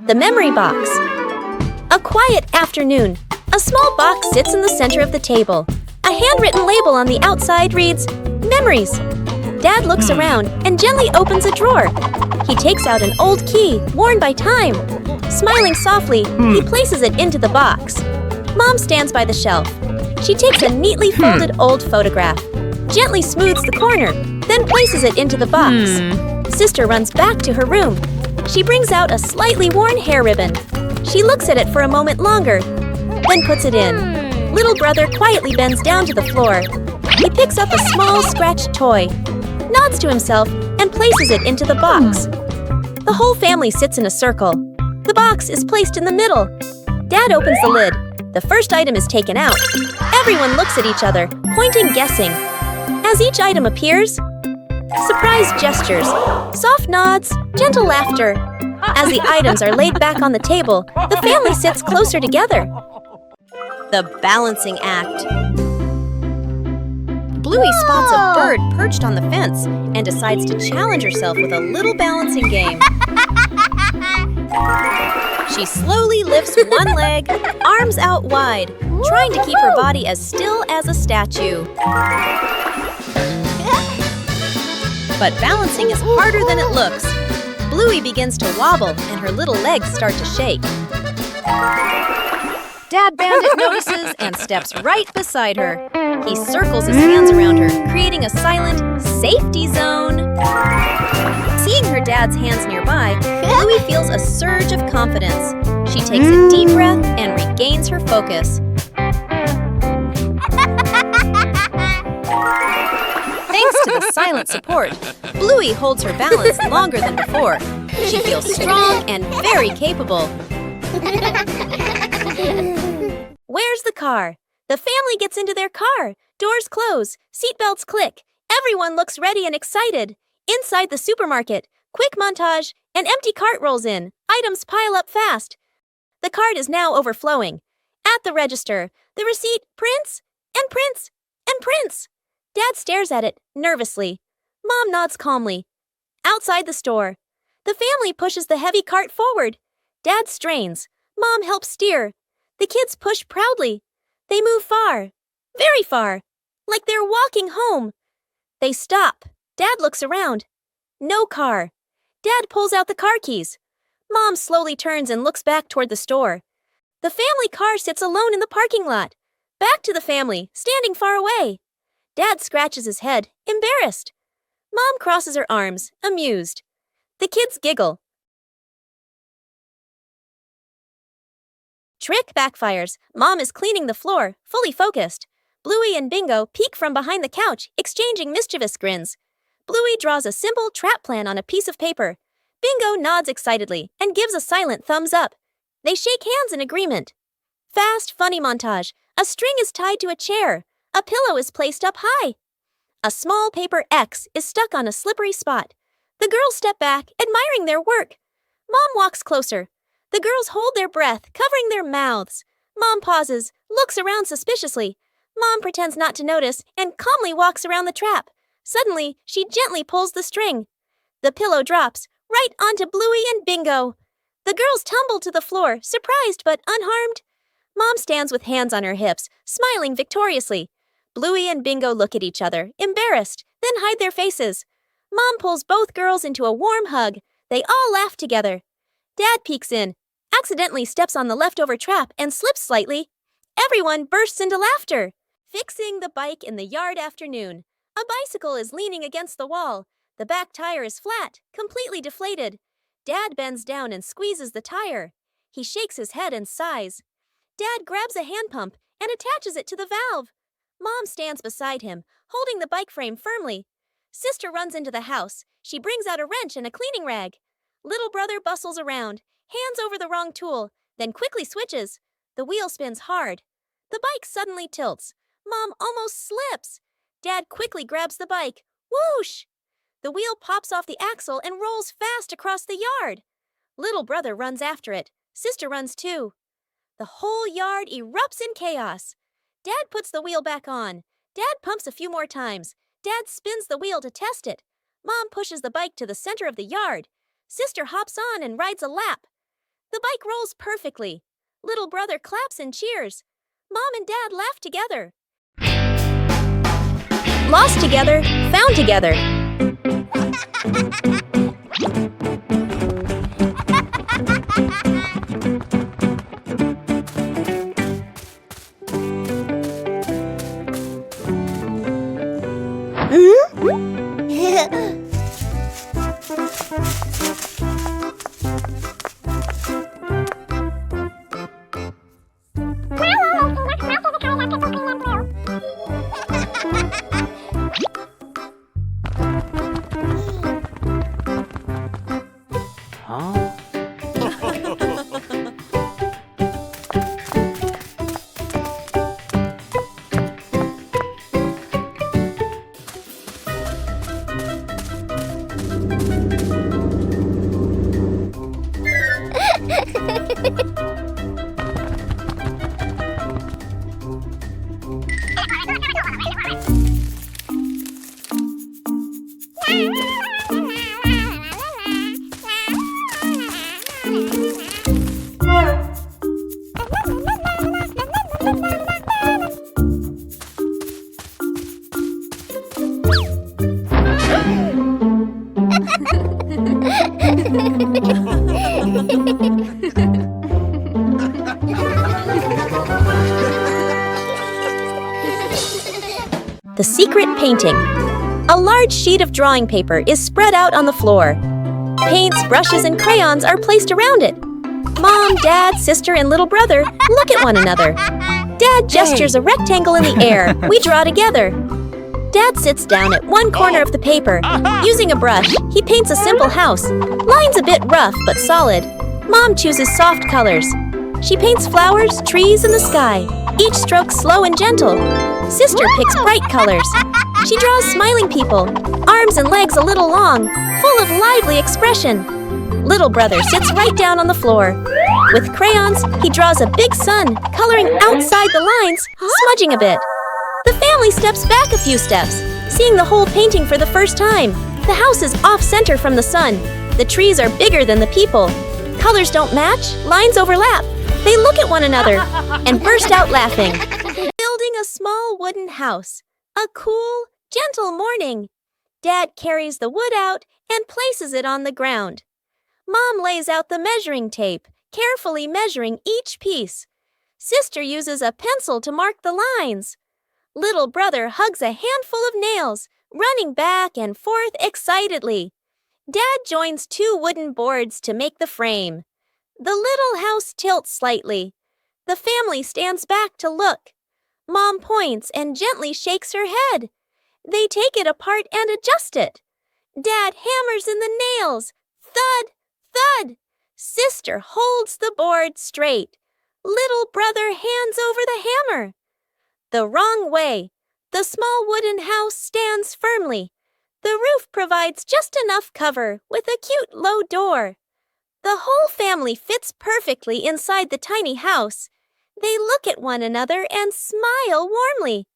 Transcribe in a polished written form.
The memory box. A quiet afternoon. A small box sits in the center of the table. A handwritten label on the outside reads, Memories. Dad looks around and gently opens a drawer. He takes out an old key, worn by time. Smiling softly, he places it into the box. Mom stands by the shelf. She takes a neatly folded old photograph, gently smooths the corner, then places it into the box. Sister runs back to her room. She brings out a slightly worn hair ribbon. She looks at it for a moment longer, then puts it in. Little brother quietly bends down to the floor. He picks up a small scratched toy, nods to himself, and places it into the box. The whole family sits in a circle. The box is placed in the middle. Dad opens the lid. The first item is taken out. Everyone looks at each other, pointing, guessing. As each item appears, surprise gestures, soft nods, gentle laughter. As the items are laid back on the table, the family sits closer together. The balancing act. Bluey spots a bird perched on the fence and decides to challenge herself with a little balancing game. She slowly lifts one leg, arms out wide, trying to keep her body as still as a statue. But balancing is harder than it looks. Bluey begins to wobble and her little legs start to shake. Dad Bandit notices and steps right beside her. He circles his hands around her, creating a silent safety zone. Seeing her dad's hands nearby, Bluey feels a surge of confidence. She takes a deep breath and regains her focus. Thanks to the silent support, Bluey holds her balance longer than before. She feels strong and very capable. Where's the car? The family gets into their car. Doors close, seatbelts click. Everyone looks ready and excited. Inside the supermarket, quick montage, an empty cart rolls in. Items pile up fast. The cart is now overflowing. At the register, the receipt prints and prints and prints. Dad stares at it, nervously. Mom nods calmly. Outside the store, the family pushes the heavy cart forward. Dad strains. Mom helps steer. The kids push proudly. They move far, very far, like they're walking home. They stop. Dad looks around. No car. Dad pulls out the car keys. Mom slowly turns and looks back toward the store. The family car sits alone in the parking lot. Back to the family, standing far away. Dad scratches his head, embarrassed. Mom crosses her arms, amused. The kids giggle. Trick backfires. Mom is cleaning the floor, fully focused. Bluey and Bingo peek from behind the couch, exchanging mischievous grins. Bluey draws a simple trap plan on a piece of paper. Bingo nods excitedly and gives a silent thumbs up. They shake hands in agreement. Fast, funny montage. A string is tied to a chair. A pillow is placed up high. A small paper X is stuck on a slippery spot. The girls step back, admiring their work. Mom walks closer. The girls hold their breath, covering their mouths. Mom pauses, looks around suspiciously. Mom pretends not to notice and calmly walks around the trap. Suddenly, she gently pulls the string. The pillow drops right onto Bluey and Bingo. The girls tumble to the floor, surprised but unharmed. Mom stands with hands on her hips, smiling victoriously. Bluey and Bingo look at each other, embarrassed, then hide their faces. Mom pulls both girls into a warm hug. They all laugh together. Dad peeks in, accidentally steps on the leftover trap and slips slightly. Everyone bursts into laughter. Fixing the bike in the yard afternoon. A bicycle is leaning against the wall. The back tire is flat, completely deflated. Dad bends down and squeezes the tire. He shakes his head and sighs. Dad grabs a hand pump and attaches it to the valve. Mom stands beside him, holding the bike frame firmly. Sister runs into the house. She brings out a wrench and a cleaning rag. Little brother bustles around, hands over the wrong tool, then quickly switches. The wheel spins hard. The bike suddenly tilts. Mom almost slips. Dad quickly grabs the bike. Whoosh! The wheel pops off the axle and rolls fast across the yard. Little brother runs after it. Sister runs too. The whole yard erupts in chaos. Dad puts the wheel back on. Dad pumps a few more times. Dad spins the wheel to test it. Mom pushes the bike to the center of the yard. Sister hops on and rides a lap. The bike rolls perfectly. Little brother claps and cheers. Mom and Dad laugh together. Lost together, found together. The secret painting. A large sheet of drawing paper is spread out on the floor. Paints, brushes, and crayons are placed around it. Mom, Dad, sister, and little brother look at one another. Dad gestures a rectangle in the air. We draw together. Dad sits down at one corner of the paper. Using a brush, he paints a simple house. Lines a bit rough but solid. Mom chooses soft colors. She paints flowers, trees, and the sky. Each stroke slow and gentle. Sister picks bright colors. She draws smiling people, arms and legs a little long, full of lively expression. Little brother sits right down on the floor. With crayons, he draws a big sun, coloring outside the lines, smudging a bit. The family steps back a few steps, seeing the whole painting for the first time. The house is off-center from the sun. The trees are bigger than the people. Colors don't match, lines overlap. They look at one another and burst out laughing. Building a small wooden house. A cool, gentle morning. Dad carries the wood out and places it on the ground. Mom lays out the measuring tape, carefully measuring each piece. Sister uses a pencil to mark the lines. Little brother hugs a handful of nails, running back and forth excitedly. Dad joins two wooden boards to make the frame. The little house tilts slightly. The family stands back to look. Mom points and gently shakes her head. They take it apart and adjust it. Dad hammers in the nails. Thud, thud. Sister holds the board straight. Little brother hands over the hammer. The wrong way. The small wooden house stands firmly. The roof provides just enough cover with a cute low door. The whole family fits perfectly inside the tiny house. They look at one another and smile warmly.